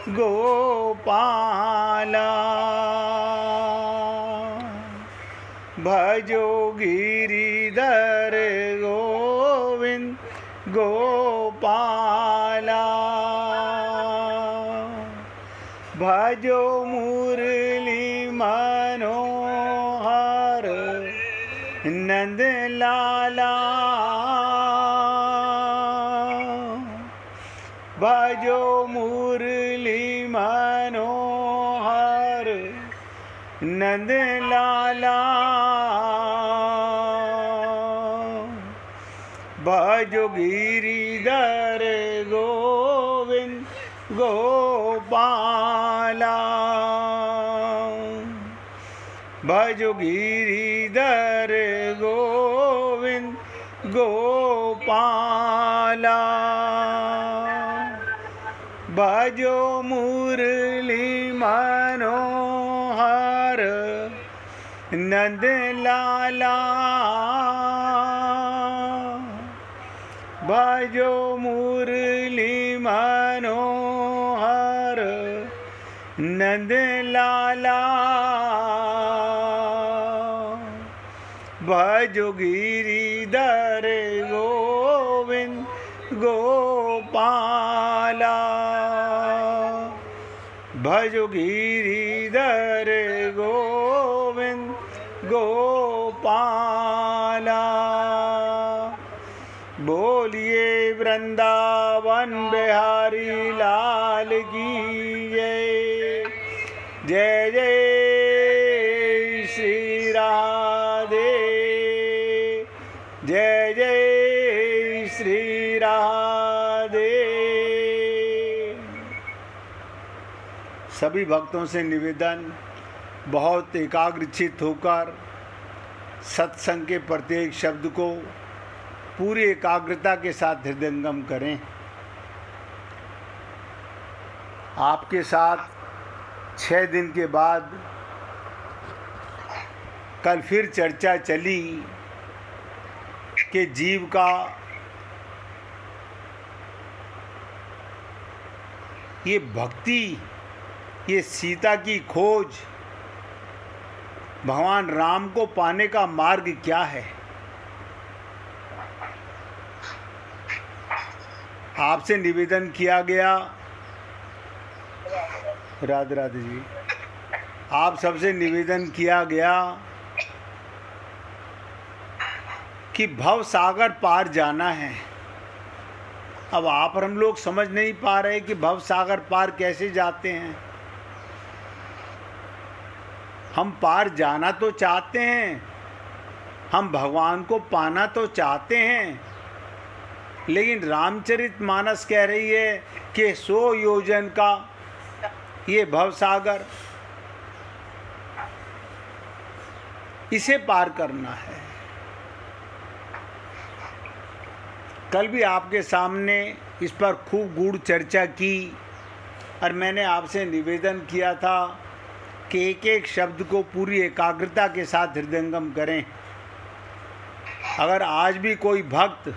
गोपाला भजो गिरिधर गोविंद गोपाला भजो मुरली मनोहर नंद लाला भजो मुरली मनोहर नंद लाला भजो गिरिधर गोविंद गोपाला भजो गिरिधर गोविंद गोपाला भजो मुरली मनोहर नंद लाला भजो मुरली मनोहर नंद लाला भजो गिरिधर गोविंद गोपाला भजो गिरिधर गोविंद गोपाला बोलिए वृंदावन बिहारी लाल की जय जय जय श्री राधे जय जय श्री राधे। सभी भक्तों से निवेदन, बहुत एकाग्रचित होकर सत्संग के प्रत्येक शब्द को पूरी एकाग्रता के साथ हृदयंगम करें। आपके साथ 6 दिन के बाद कल फिर चर्चा चली कि जीव का ये भक्ति, ये सीता की खोज, भगवान राम को पाने का मार्ग क्या है। आपसे निवेदन किया गया, राधे राधे जी, आप सबसे निवेदन किया गया कि भव सागर पार जाना है। अब आप और हम लोग समझ नहीं पा रहे कि भव सागर पार कैसे जाते हैं। हम पार जाना तो चाहते हैं, हम भगवान को पाना तो चाहते हैं, लेकिन रामचरितमानस कह रही है कि 100 योजन का ये भवसागर, इसे पार करना है। कल भी आपके सामने इस पर खूब गूढ़ चर्चा की और मैंने आपसे निवेदन किया था कि एक एक शब्द को पूरी एकाग्रता के साथ हृदयंगम करें। अगर आज भी कोई भक्त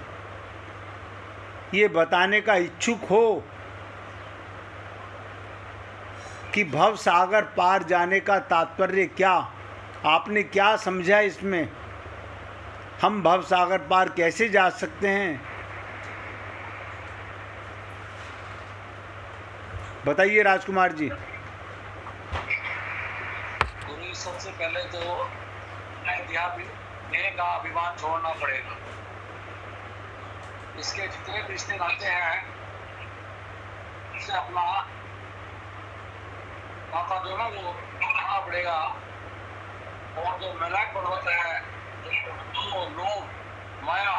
ये बताने का इच्छुक हो कि भव सागर पार जाने का तात्पर्य क्या, आपने क्या समझा इसमें, हम भव सागर पार कैसे जा सकते हैं, बताइए राजकुमार जी। गुरु, सबसे पहले तो देह का अभिमान छोड़ना पड़ेगा। इसके जितने भी रिश्ते नाते हैं उससे अपना नाता जो ना वो रखना पड़ेगा। और जो मैलापन होता है, जो लोभ माया,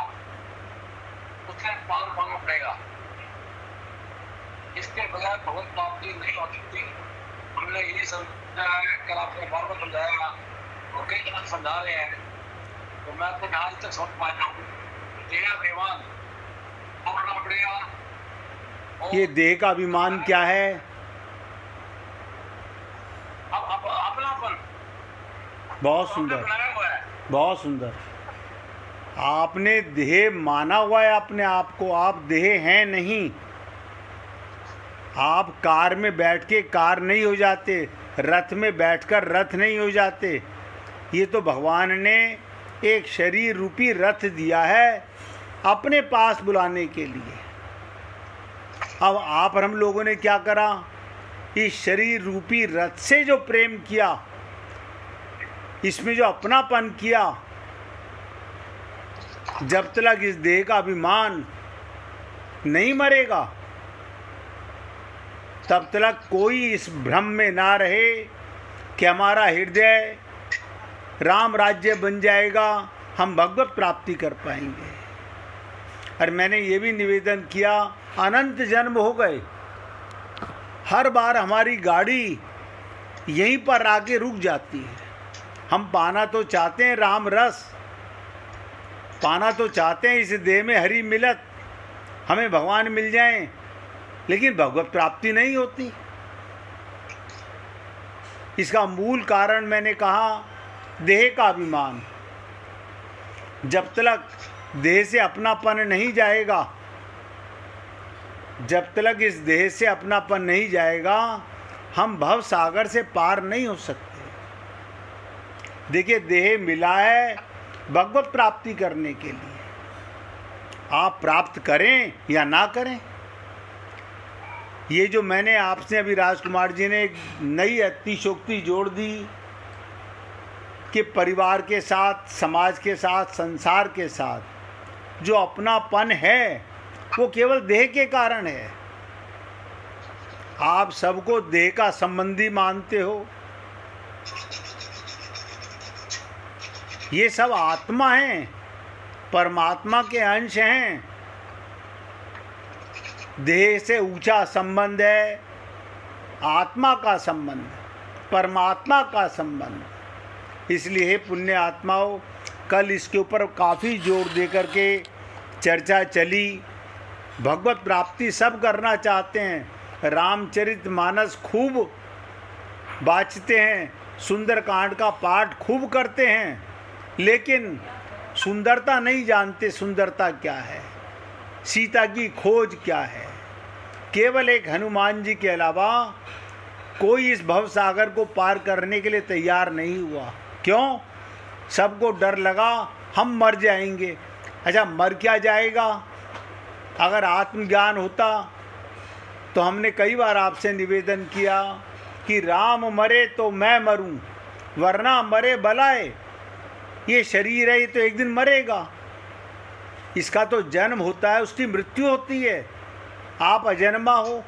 उससे पार पाना पड़ेगा। इसके बगैर भगवत प्राप्ति नहीं हो सकती। हमने यही समझा है, कल आपने बार बार समझाया और कई तरह समझा रहे हैं, तो मैं तो आज तक समझ पाया हूँ। देह अभिमान छोड़ना पड़ेगा। ये देह का अभिमान क्या है? अपनापन। बहुत सुंदर, बहुत सुंदर। आपने देह माना हुआ है अपने आप को, आप देह हैं नहीं। आप कार में बैठ के कार नहीं हो जाते, रथ में बैठकर रथ नहीं हो जाते। ये तो भगवान ने एक शरीर रूपी रथ दिया है अपने पास बुलाने के लिए। अब आप और हम लोगों ने क्या करा, इस शरीर रूपी रथ से जो प्रेम किया, इसमें जो अपनापन किया, जब तक इस देह का अभिमान नहीं मरेगा तब तक कोई इस भ्रम में ना रहे कि हमारा हृदय राम राज्य बन जाएगा, हम भगवत प्राप्ति कर पाएंगे। और मैंने ये भी निवेदन किया, अनंत जन्म हो गए, हर बार हमारी गाड़ी यहीं पर आके रुक जाती है। हम पाना तो चाहते हैं राम रस, पाना तो चाहते हैं इस देह में हरि मिलत, हमें भगवान मिल जाएं, लेकिन भगवत प्राप्ति नहीं होती। इसका मूल कारण मैंने कहा, देह का अभिमान। जब तक देह से अपनापन नहीं जाएगा, जब तक इस देह से अपनापन नहीं जाएगा, हम भव सागर से पार नहीं हो सकते। देखिए, देह मिला है भगवत प्राप्ति करने के लिए, आप प्राप्त करें या ना करें। ये जो मैंने आपसे अभी राजकुमार जी ने एक नई अतिशोक्ति जोड़ दी कि परिवार के साथ, समाज के साथ, संसार के साथ जो अपनापन है वो केवल देह के कारण है। आप सबको देह का संबंधी मानते हो, ये सब आत्मा हैं, परमात्मा के अंश हैं। देह से ऊंचा संबंध है आत्मा का संबंध, परमात्मा का संबंध। इसलिए हे पुण्य आत्माओं, कल इसके ऊपर काफ़ी जोर दे करके चर्चा चली। भगवत प्राप्ति सब करना चाहते हैं, रामचरितमानस खूब बाँचते हैं, सुंदरकांड का पाठ खूब करते हैं, लेकिन सुंदरता नहीं जानते। सुंदरता क्या है, सीता की खोज क्या है। केवल एक हनुमान जी के अलावा कोई इस भव सागर को पार करने के लिए तैयार नहीं हुआ। क्यों? सबको डर लगा हम मर जाएंगे। अच्छा, मर क्या जाएगा? अगर आत्मज्ञान होता तो हमने कई बार आपसे निवेदन किया कि राम मरे तो मैं मरूं, वरना मरे भलाए। ये शरीर है, ये तो एक दिन मरेगा, इसका तो जन्म होता है, उसकी मृत्यु होती है। आप अजन्मा हो,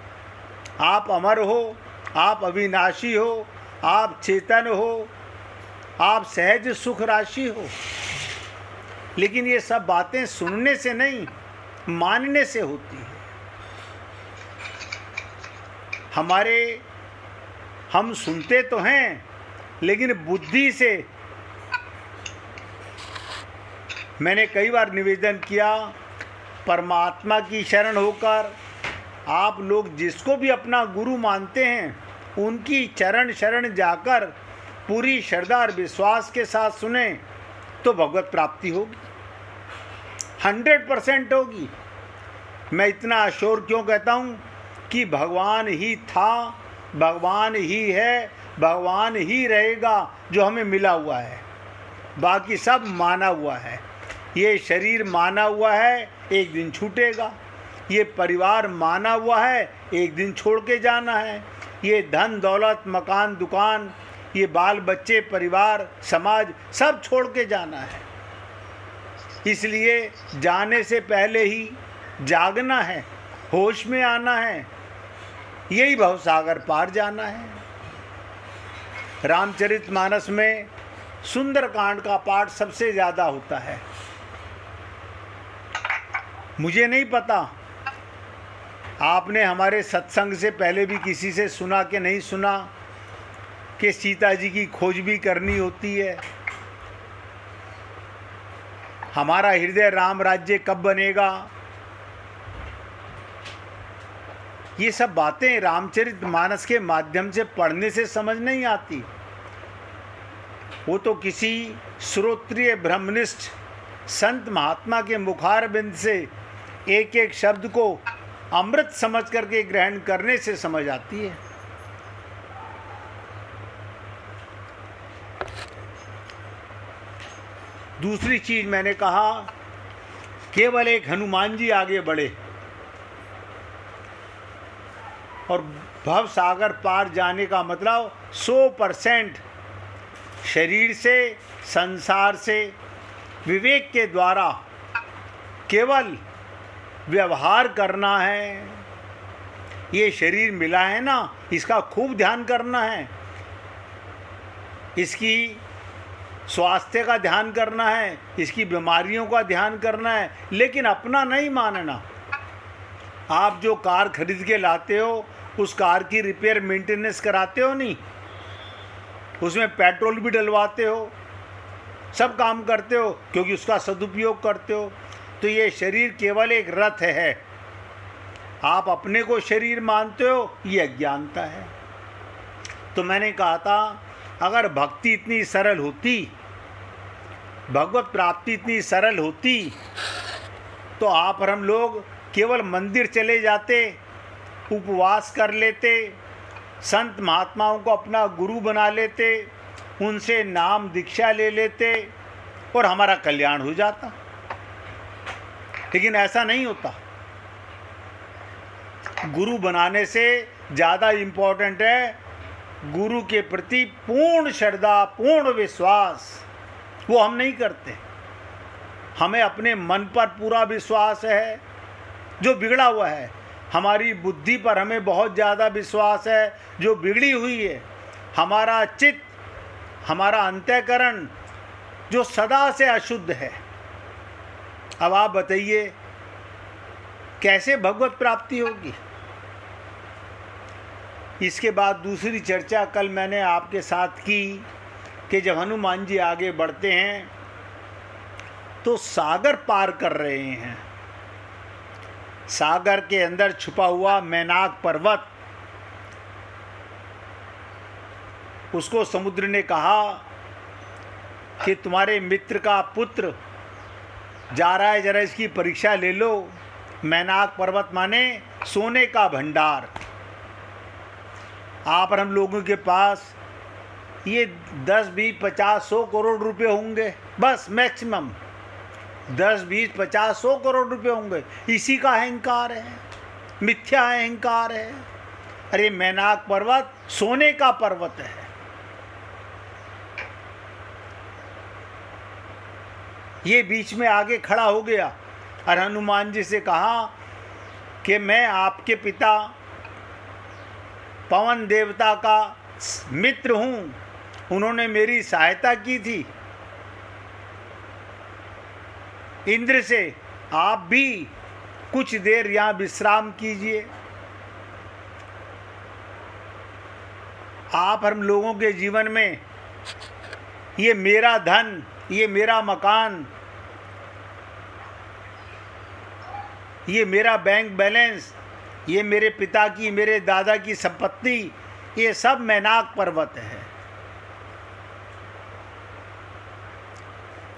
आप अमर हो, आप अविनाशी हो, आप चेतन हो, आप सहज सुख राशि हो। लेकिन ये सब बातें सुनने से नहीं, मानने से होती है। हम सुनते तो हैं, लेकिन बुद्धि से। मैंने कई बार निवेदन किया, परमात्मा की शरण होकर आप लोग जिसको भी अपना गुरु मानते हैं, उनकी चरण शरण जाकर पूरी श्रद्धा और विश्वास के साथ सुने तो भगवत प्राप्ति होगी, 100% होगी। मैं इतना अश्योर क्यों कहता हूँ कि भगवान ही था, भगवान ही है, भगवान ही रहेगा जो हमें मिला हुआ है। बाकी सब माना हुआ है। ये शरीर माना हुआ है, एक दिन छूटेगा। ये परिवार माना हुआ है, एक दिन छोड़ के जाना है। ये धन दौलत, मकान, दुकान, ये बाल बच्चे, परिवार, समाज, सब छोड़ के जाना है। इसलिए जाने से पहले ही जागना है, होश में आना है, यही भवसागर पार जाना है। रामचरितमानस में सुंदरकांड का पाठ सबसे ज़्यादा होता है। मुझे नहीं पता आपने हमारे सत्संग से पहले भी किसी से सुना कि नहीं सुना कि सीता जी की खोज भी करनी होती है। हमारा हृदय राम राज्य कब बनेगा, ये सब बातें रामचरितमानस के माध्यम से पढ़ने से समझ नहीं आती। वो तो किसी श्रोत्रिय ब्रह्मनिष्ठ संत महात्मा के मुखारबिंद से एक एक शब्द को अमृत समझ करके ग्रहण करने से समझ आती है। दूसरी चीज मैंने कहा, केवल एक हनुमान जी आगे बढ़े और भव सागर पार जाने का मतलब 100% शरीर से, संसार से विवेक के द्वारा केवल व्यवहार करना है। ये शरीर मिला है ना, इसका खूब ध्यान करना है, इसकी स्वास्थ्य का ध्यान करना है, इसकी बीमारियों का ध्यान करना है, लेकिन अपना नहीं मानना। आप जो कार खरीद के लाते हो, उस कार की रिपेयर मेंटेनेंस कराते हो नहीं, उसमें पेट्रोल भी डलवाते हो, सब काम करते हो क्योंकि उसका सदुपयोग करते हो। तो ये शरीर केवल एक रथ है, आप अपने को शरीर मानते हो, ये अज्ञानता है। तो मैंने कहा था, अगर भक्ति इतनी सरल होती, भगवत प्राप्ति इतनी सरल होती, तो आप और हम लोग केवल मंदिर चले जाते, उपवास कर लेते, संत महात्माओं को अपना गुरु बना लेते, उनसे नाम दीक्षा ले लेते और हमारा कल्याण हो जाता। लेकिन ऐसा नहीं होता। गुरु बनाने से ज़्यादा इम्पोर्टेंट है गुरु के प्रति पूर्ण श्रद्धा, पूर्ण विश्वास। वो हम नहीं करते। हमें अपने मन पर पूरा विश्वास है जो बिगड़ा हुआ है, हमारी बुद्धि पर हमें बहुत ज़्यादा विश्वास है जो बिगड़ी हुई है, हमारा चित्त, हमारा अंतःकरण जो सदा से अशुद्ध है। अब आप बताइए कैसे भगवत प्राप्ति होगी। इसके बाद दूसरी चर्चा कल मैंने आपके साथ की कि जब हनुमान जी आगे बढ़ते हैं तो सागर पार कर रहे हैं। सागर के अंदर छुपा हुआ मैनाक पर्वत, उसको समुद्र ने कहा कि तुम्हारे मित्र का पुत्र जा रहा है, जरा इसकी परीक्षा ले लो। मैनाक पर्वत माने सोने का भंडार। आप और हम लोगों के पास ये 10, 20, 50, 100 करोड़ रुपए होंगे, बस मैक्सिमम 10, 20, 50, 100 करोड़ रुपए होंगे। इसी का अहंकार है, मिथ्या अहंकार है। अरे मैनाक पर्वत सोने का पर्वत है। ये बीच में आगे खड़ा हो गया और हनुमान जी से कहा कि मैं आपके पिता पवन देवता का मित्र हूँ, उन्होंने मेरी सहायता की थी इंद्र से, आप भी कुछ देर यहाँ विश्राम कीजिए। आप हम लोगों के जीवन में ये मेरा धन, ये मेरा मकान, ये मेरा बैंक बैलेंस, ये मेरे पिता की, मेरे दादा की संपत्ति, ये सब मैनाक पर्वत है।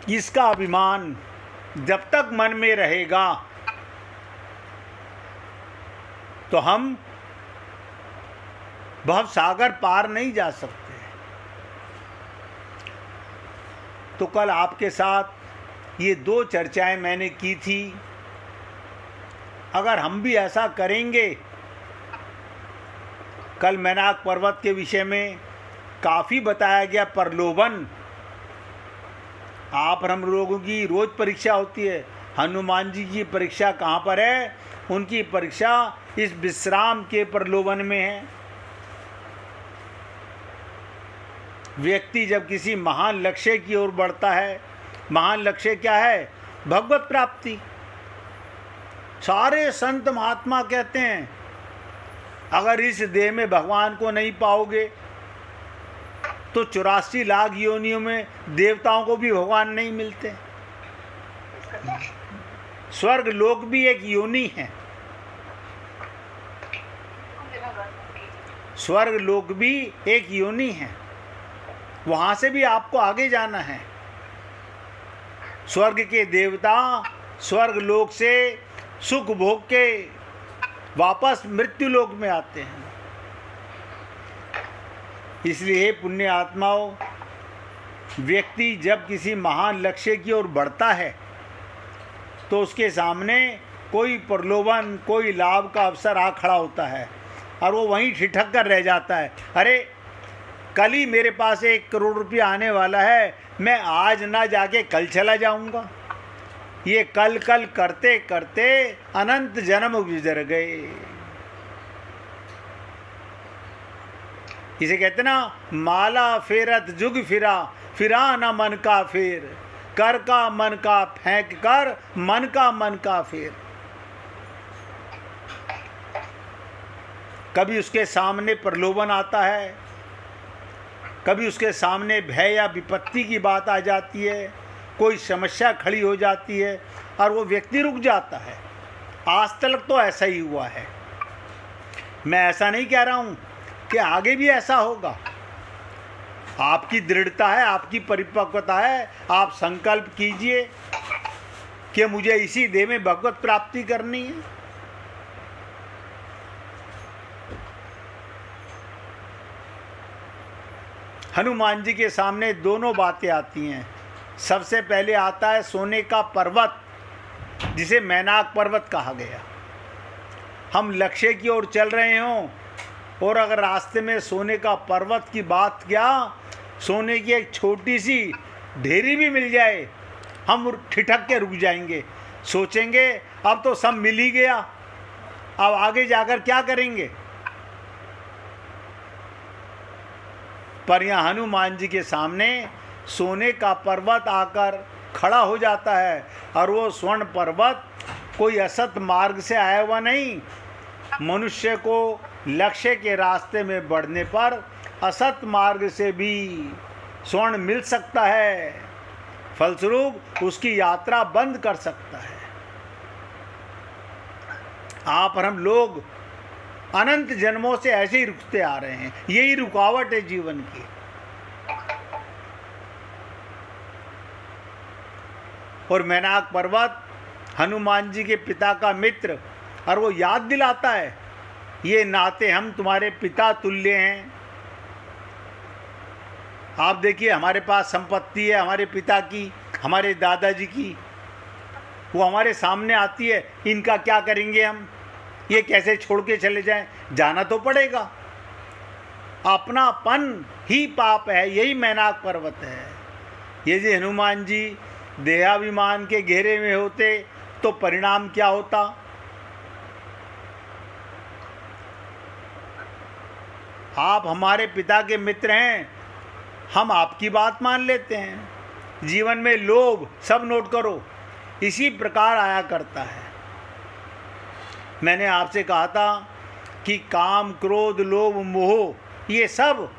इसका अभिमान जब तक मन में रहेगा तो हम भव सागर पार नहीं जा सकते। तो कल आपके साथ ये 2 चर्चाएं मैंने की थी। अगर हम भी ऐसा करेंगे, कल मैनाक पर्वत के विषय में काफ़ी बताया गया। प्रलोभन, आप हम लोगों की रोज परीक्षा होती है, हनुमान जी की परीक्षा कहाँ पर है? उनकी परीक्षा इस विश्राम के प्रलोभन में है। व्यक्ति जब किसी महान लक्ष्य की ओर बढ़ता है, महान लक्ष्य क्या है? भगवत प्राप्ति। सारे संत महात्मा कहते हैं अगर इस देह में भगवान को नहीं पाओगे तो 84 लाख योनियों में देवताओं को भी भगवान नहीं मिलते। स्वर्ग लोक भी एक योनि है, स्वर्ग लोक भी एक योनि है, वहां से भी आपको आगे जाना है। स्वर्ग के देवता स्वर्ग लोक से सुख भोग के वापस मृत्यु लोक में आते हैं। इसलिए पुण्य आत्माओं, व्यक्ति जब किसी महान लक्ष्य की ओर बढ़ता है तो उसके सामने कोई प्रलोभन, कोई लाभ का अवसर आ खड़ा होता है और वो वहीं ठिठक कर रह जाता है। अरे कल ही मेरे पास 1 करोड़ रुपया आने वाला है, मैं आज ना जाके कल चला जाऊंगा। ये कल कल करते करते अनंत जन्म गुजर गए। इसे कहते ना, माला फेरत जुग फिरा, फिरा न मन का फेर, कर का मन का फेंक कर, मन का फेर। कभी उसके सामने प्रलोभन आता है, कभी उसके सामने भय या विपत्ति की बात आ जाती है, कोई समस्या खड़ी हो जाती है और वो व्यक्ति रुक जाता है। आज तक तो ऐसा ही हुआ है। मैं ऐसा नहीं कह रहा हूँ कि आगे भी ऐसा होगा। आपकी दृढ़ता है, आपकी परिपक्वता है, आप संकल्प कीजिए कि मुझे इसी देह में भगवत प्राप्ति करनी है। हनुमान जी के सामने दोनों बातें आती हैं। सबसे पहले आता है सोने का पर्वत, जिसे मैनाक पर्वत कहा गया। हम लक्ष्य की ओर चल रहे हों और अगर रास्ते में सोने का पर्वत की बात, क्या सोने की एक छोटी सी ढेरी भी मिल जाए, हम ठिठक के रुक जाएंगे, सोचेंगे अब तो सब मिल ही गया, अब आगे जाकर क्या करेंगे। पर यहाँ हनुमान जी के सामने सोने का पर्वत आकर खड़ा हो जाता है और वो स्वर्ण पर्वत कोई असत मार्ग से आया हुआ नहीं। मनुष्य को लक्ष्य के रास्ते में बढ़ने पर असत मार्ग से भी स्वर्ण मिल सकता है, फलस्वरूप उसकी यात्रा बंद कर सकता है। आप और हम लोग अनंत जन्मों से ऐसे ही रुकते आ रहे हैं। यही रुकावट है जीवन की। और मैनाक पर्वत हनुमान जी के पिता का मित्र, और वो याद दिलाता है, ये नाते हम तुम्हारे पिता तुल्य हैं। आप देखिए, हमारे पास संपत्ति है हमारे पिता की, हमारे दादाजी की, वो हमारे सामने आती है, इनका क्या करेंगे हम, ये कैसे छोड़ के चले जाएं, जाना तो पड़ेगा। अपनापन ही पाप है, यही मैनाक पर्वत है। ये जी हनुमान जी देहाभिमान के घेरे में होते तो परिणाम क्या होता। आप हमारे पिता के मित्र हैं, हम आपकी बात मान लेते हैं। जीवन में लोभ, सब नोट करो, इसी प्रकार आया करता है। मैंने आपसे कहा था कि काम, क्रोध, लोभ, मोह ये सब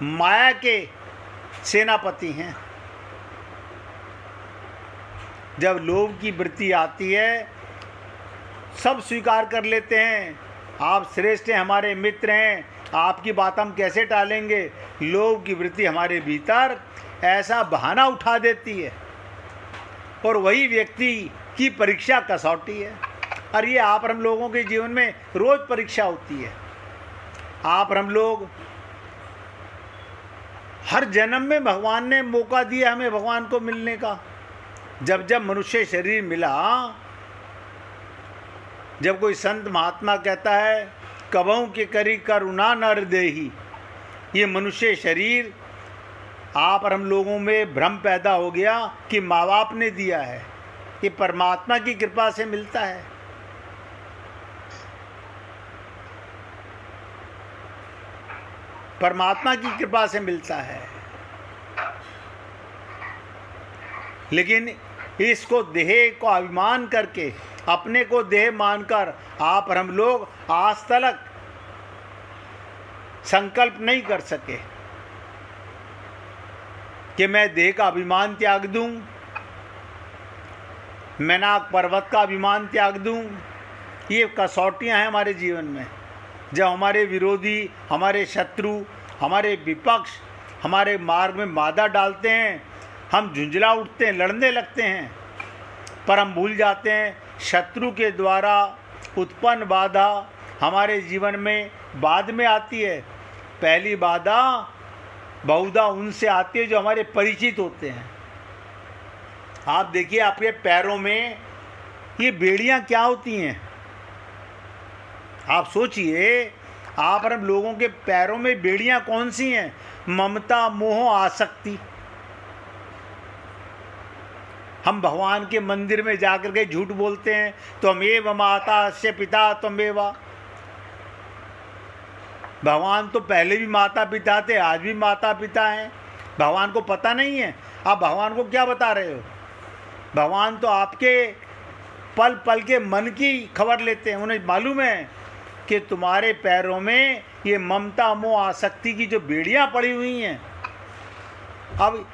माया के सेनापति हैं। जब लोभ की वृत्ति आती है, सब स्वीकार कर लेते हैं, आप श्रेष्ठ हैं, हमारे मित्र हैं, आपकी बात हम कैसे टालेंगे। लोभ की वृत्ति हमारे भीतर ऐसा बहाना उठा देती है और वही व्यक्ति की परीक्षा कसौटी है। और ये आप और हम लोगों के जीवन में रोज परीक्षा होती है। आप और हम लोग हर जन्म में भगवान ने मौका दिया हमें भगवान को मिलने का। जब जब मनुष्य शरीर मिला, जब कोई संत महात्मा कहता है कबहू के करी करुणा नर देही, ये मनुष्य शरीर आप और हम लोगों में भ्रम पैदा हो गया कि माँ बाप ने दिया है। ये परमात्मा की कृपा से मिलता है। परमात्मा की कृपा से मिलता है। लेकिन इसको देह को अभिमान करके, अपने को देह मानकर आप और हम लोग आज तक संकल्प नहीं कर सके कि मैं देह का अभिमान त्याग दूं, मैनाक पर्वत का अभिमान त्याग दूं। ये कसौटियां हैं हमारे जीवन में। जब हमारे विरोधी, हमारे शत्रु, हमारे विपक्ष हमारे मार्ग में बाधा डालते हैं, हम झुंझला उठते हैं, लड़ने लगते हैं, पर हम भूल जाते हैं शत्रु के द्वारा उत्पन्न बाधा हमारे जीवन में बाद में आती है। पहली बाधा बहुधा उनसे आती है जो हमारे परिचित होते हैं। आप देखिए आपके पैरों में ये बेड़ियां क्या होती हैं। आप सोचिए, आप और हम लोगों के पैरों में बेड़ियां कौन सी हैं? ममता, मोह, आसक्ति। हम भगवान के मंदिर में जाकर के झूठ बोलते हैं, त्वमेव माता से पिता त्वमेव। भगवान तो पहले भी माता पिता थे, आज भी माता पिता हैं। भगवान को पता नहीं है? आप भगवान को क्या बता रहे हो? भगवान तो आपके पल पल के मन की खबर लेते हैं। उन्हें मालूम है कि तुम्हारे पैरों में ये ममता, मोह, आसक्ति की जो बेड़ियां पड़ी हुई हैं। अब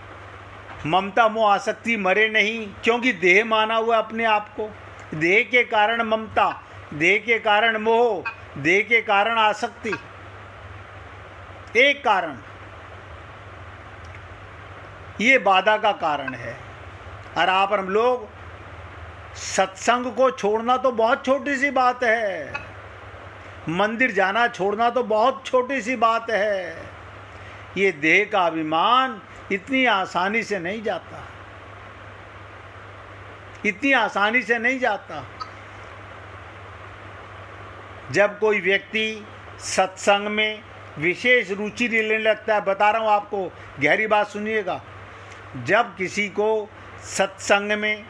ममता, मोह, आसक्ति मरे नहीं, क्योंकि देह माना हुआ अपने आप को। देह के कारण ममता, देह के कारण मोह, देह के कारण आसक्ति। एक कारण ये बाधा का कारण है। और आप और हम लोग सत्संग को छोड़ना तो बहुत छोटी सी बात है, मंदिर जाना छोड़ना तो बहुत छोटी सी बात है। ये देह का अभिमान इतनी आसानी से नहीं जाता, इतनी आसानी से नहीं जाता। जब कोई व्यक्ति सत्संग में विशेष रुचि लेने लगता है, बता रहा हूँ आपको, गहरी बात सुनिएगा। जब किसी को सत्संग में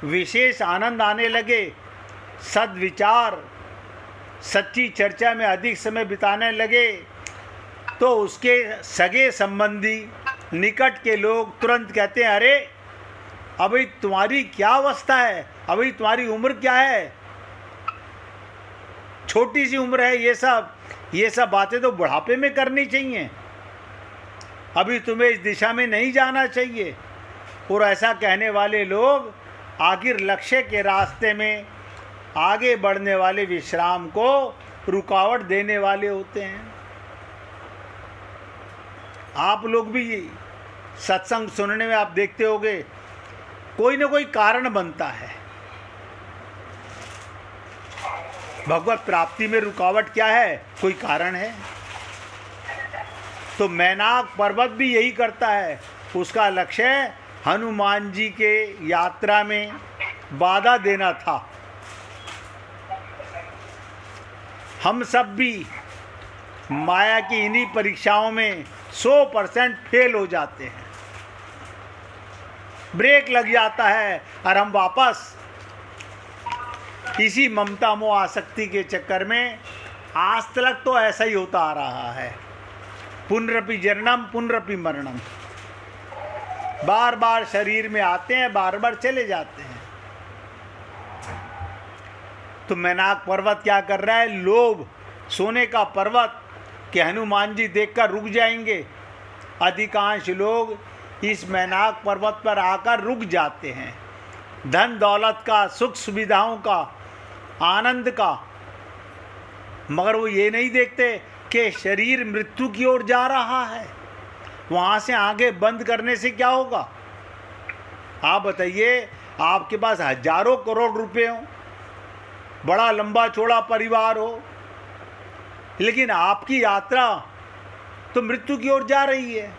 विशेष आनंद आने लगे, सद्विचार, सच्ची चर्चा में अधिक समय बिताने लगे, तो उसके सगे संबंधी, निकट के लोग तुरंत कहते हैं, अरे अभी तुम्हारी क्या अवस्था है, अभी तुम्हारी उम्र क्या है, छोटी सी उम्र है, ये सब बातें तो बुढ़ापे में करनी चाहिए, अभी तुम्हें इस दिशा में नहीं जाना चाहिए। और ऐसा कहने वाले लोग आखिर लक्ष्य के रास्ते में आगे बढ़ने वाले विश्राम को रुकावट देने वाले होते हैं। आप लोग भी सत्संग सुनने में आप देखते होंगे, कोई ना कोई कारण बनता है। भगवत प्राप्ति में रुकावट क्या है? कोई कारण है। तो मैनाक पर्वत भी यही करता है। उसका लक्ष्य हनुमान जी के यात्रा में बाधा देना था। हम सब भी माया की इन्हीं परीक्षाओं में 100% फेल हो जाते हैं, ब्रेक लग जाता है और हम वापस इसी ममता, मोह, आसक्ति के चक्कर में, आज तक तो ऐसा ही होता आ रहा है। पुनरपि जननम पुनरपि मरणम, बार बार शरीर में आते हैं, बार बार चले जाते हैं। तो मैनाक पर्वत क्या कर रहा है? लोभ, सोने का पर्वत कि हनुमान जी देखकर रुक जाएंगे। अधिकांश लोग इस मैनाक पर्वत पर आकर रुक जाते हैं, धन दौलत का, सुख सुविधाओं का, आनंद का, मगर वो ये नहीं देखते कि शरीर मृत्यु की ओर जा रहा है। वहाँ से आगे बंद करने से क्या होगा? आप बताइए, आपके पास हजारों करोड़ रुपए हो, बड़ा लंबा चौड़ा परिवार हो, लेकिन आपकी यात्रा तो मृत्यु की ओर जा रही है,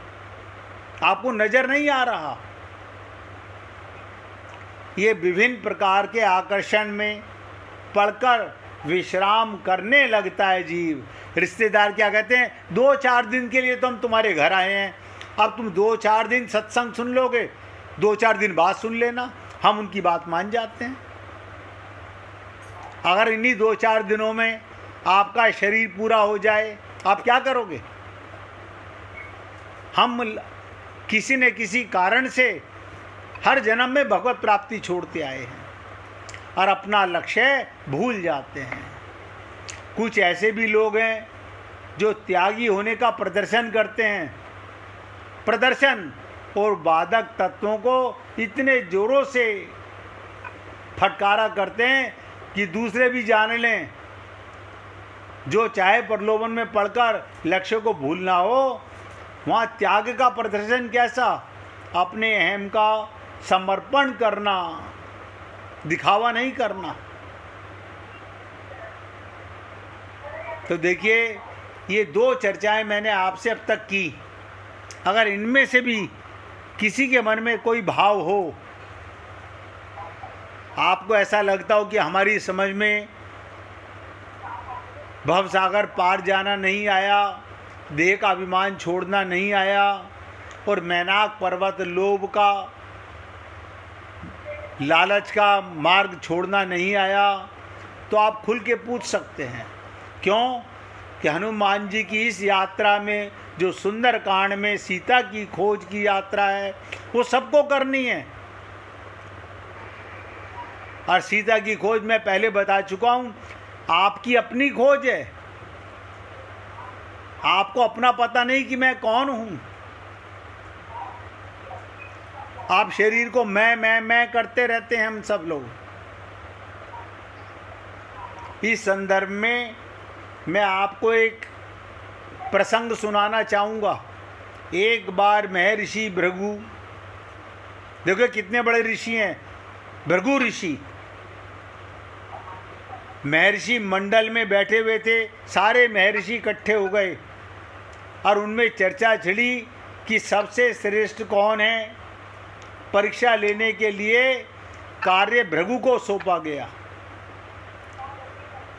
आपको नजर नहीं आ रहा। ये विभिन्न प्रकार के आकर्षण में पड़कर विश्राम करने लगता है जीव। रिश्तेदार क्या कहते हैं? 2-4 दिन के लिए तो हम तुम्हारे घर आए हैं, अब तुम 2-4 दिन सत्संग सुन लोगे, 2-4 दिन बाद सुन लेना। हम उनकी बात मान जाते हैं। अगर इन्हीं 2-4 दिनों में आपका शरीर पूरा हो जाए, आप क्या करोगे? हम किसी न किसी कारण से हर जन्म में भगवत प्राप्ति छोड़ते आए हैं और अपना लक्ष्य भूल जाते हैं। कुछ ऐसे भी लोग हैं जो त्यागी होने का प्रदर्शन करते हैं, प्रदर्शन और बाधक तत्वों को इतने जोरों से फटकारा करते हैं कि दूसरे भी जान लें। जो चाहे प्रलोभन में पड़कर लक्ष्य को भूलना हो, वहाँ त्याग का प्रदर्शन कैसा? अपने अहम का समर्पण करना, दिखावा नहीं करना। तो देखिए, ये 2 चर्चाएं मैंने आपसे अब तक की। अगर इनमें से भी किसी के मन में कोई भाव हो, आपको ऐसा लगता हो कि हमारी समझ में भवसागर पार जाना नहीं आया, देह का अभिमान छोड़ना नहीं आया और मैनाक पर्वत लोभ का, लालच का मार्ग छोड़ना नहीं आया, तो आप खुल के पूछ सकते हैं। क्यों कि हनुमान जी की इस यात्रा में, जो सुंदर कांड में सीता की खोज की यात्रा है, वो सबको करनी है। और सीता की खोज मैं पहले बता चुका हूं, आपकी अपनी खोज है। आपको अपना पता नहीं कि मैं कौन हूं। आप शरीर को मैं करते रहते हैं हम सब लोग। इस संदर्भ में मैं आपको एक प्रसंग सुनाना चाहूँगा। एक बार महर्षि भृगु, देखो कितने बड़े ऋषि हैं, भृगु ऋषि महर्षि मंडल में बैठे हुए थे। सारे महर्षि इकट्ठे हो गए और उनमें चर्चा छिड़ी कि सबसे श्रेष्ठ कौन है। परीक्षा लेने के लिए कार्य भृगु को सौंपा गया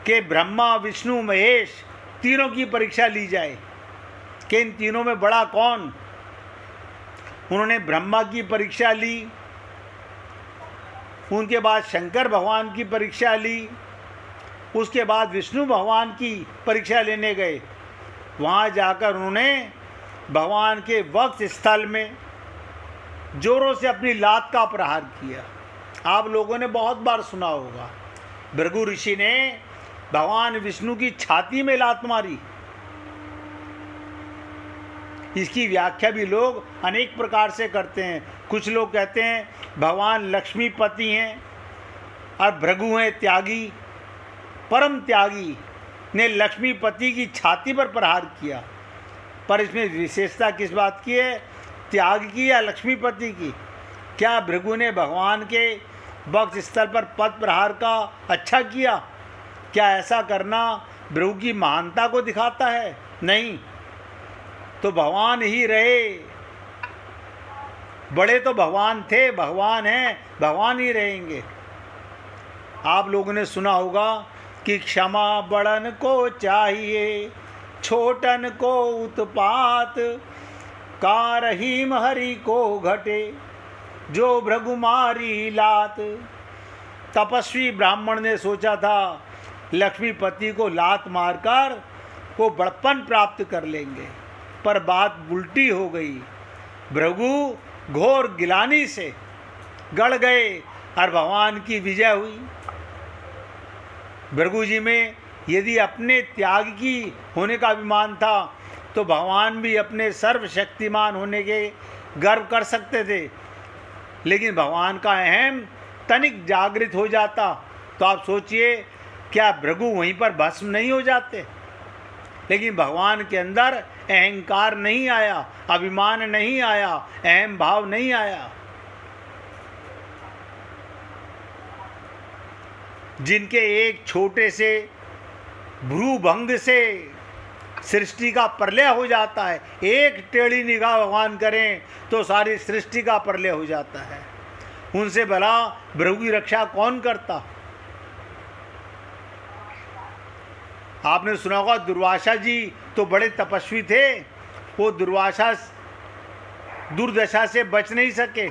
कि ब्रह्मा विष्णु महेश तीनों की परीक्षा ली जाए कि इन तीनों में बड़ा कौन। उन्होंने ब्रह्मा की परीक्षा ली, उनके बाद शंकर भगवान की परीक्षा ली, उसके बाद विष्णु भगवान की परीक्षा लेने गए। वहाँ जाकर उन्होंने भगवान के वक्ष स्थल में जोरों से अपनी लात का प्रहार किया। आप लोगों ने बहुत बार सुना होगा, भृगु ऋषि ने भगवान विष्णु की छाती में लात मारी। इसकी व्याख्या भी लोग अनेक प्रकार से करते हैं। कुछ लोग कहते हैं भगवान लक्ष्मीपति हैं और भृगु हैं त्यागी, परम त्यागी ने लक्ष्मीपति की छाती पर प्रहार किया। पर इसमें विशेषता किस बात की है, त्याग की या लक्ष्मीपति की? क्या भृगु ने भगवान के वक्ष स्थल पर पद प्रहार का अच्छा किया? क्या ऐसा करना भृगु की महानता को दिखाता है? नहीं। तो भगवान ही रहे, बड़े तो भगवान थे, भगवान हैं, भगवान ही रहेंगे। आप लोगों ने सुना होगा कि क्षमा बड़न को चाहिए, छोटन को उत्पात, कारहीम हरि को घटे, जो भृगुमारी लात। तपस्वी ब्राह्मण ने सोचा था लक्ष्मीपति को लात मारकर वो बड़पन प्राप्त कर लेंगे, पर बात उल्टी हो गई। भृगु घोर गिलानी से गड़ गए और भगवान की विजय हुई। भृगु जी में यदि अपने त्याग की होने का अभिमान था, तो भगवान भी अपने सर्वशक्तिमान होने के गर्व कर सकते थे। लेकिन भगवान का अहम तनिक जागृत हो जाता तो आप सोचिए क्या भृगु वहीं पर भस्म नहीं हो जाते? लेकिन भगवान के अंदर अहंकार नहीं आया, अभिमान नहीं आया, अहम भाव नहीं आया। जिनके एक छोटे से भ्रूभंग से सृष्टि का प्रलय हो जाता है, एक टेढ़ी निगाह भगवान करें तो सारी सृष्टि का प्रलय हो जाता है। उनसे भला भृगु की रक्षा कौन करता? आपने सुना होगा दुर्वासा जी तो बड़े तपस्वी थे, वो दुर्वासा दुर्दशा से बच नहीं सके,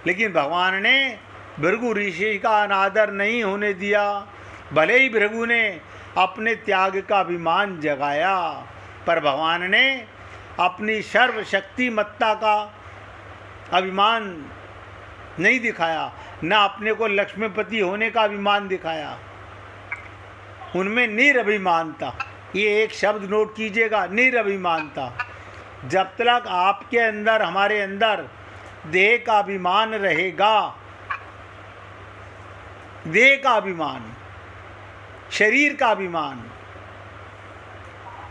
लेकिन भगवान ने भृगु ऋषि का अनादर नहीं होने दिया। भले ही भृगु ने अपने त्याग का अभिमान जगाया, पर भगवान ने अपनी सर्वशक्तिमत्ता का अभिमान नहीं दिखाया, न अपने को लक्ष्मीपति होने का अभिमान दिखाया। उनमें निरभिमानता, ये एक शब्द नोट कीजिएगा, निरभिमानता। जब तक आपके अंदर, हमारे अंदर देह का अभिमान रहेगा, देह का अभिमान, शरीर का अभिमान,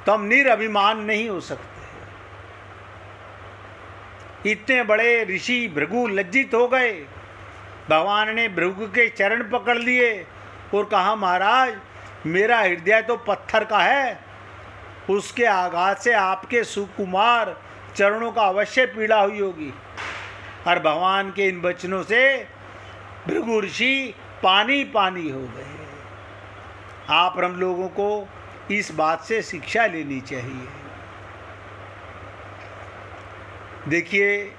तो हम निरभिमान नहीं हो सकते। इतने बड़े ऋषि भृगु लज्जित हो गए। भगवान ने भृगु के चरण पकड़ लिए और कहा महाराज मेरा हृदय तो पत्थर का है, उसके आघात से आपके सुकुमार चरणों का अवश्य पीड़ा हुई होगी। और भगवान के इन वचनों से भृगु ऋषि पानी पानी हो गए। आप हम लोगों को इस बात से शिक्षा लेनी चाहिए। देखिए,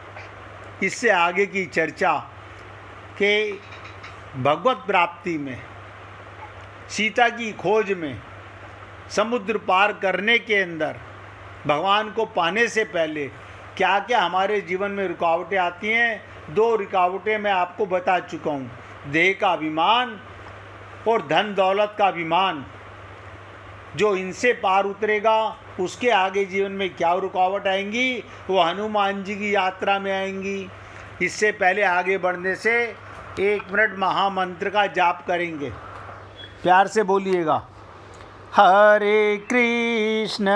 इससे आगे की चर्चा के भगवत प्राप्ति में, सीता की खोज में, समुद्र पार करने के अंदर, भगवान को पाने से पहले क्या क्या हमारे जीवन में रुकावटें आती हैं। 2 रुकावटें मैं आपको बता चुका हूँ, देह का अभिमान और धन दौलत का अभिमान। जो इनसे पार उतरेगा उसके आगे जीवन में क्या रुकावट आएंगी, वो हनुमान जी की यात्रा में आएंगी। इससे पहले आगे बढ़ने से 1 मिनट महामंत्र का जाप करेंगे। प्यार से बोलिएगा, हरे कृष्ण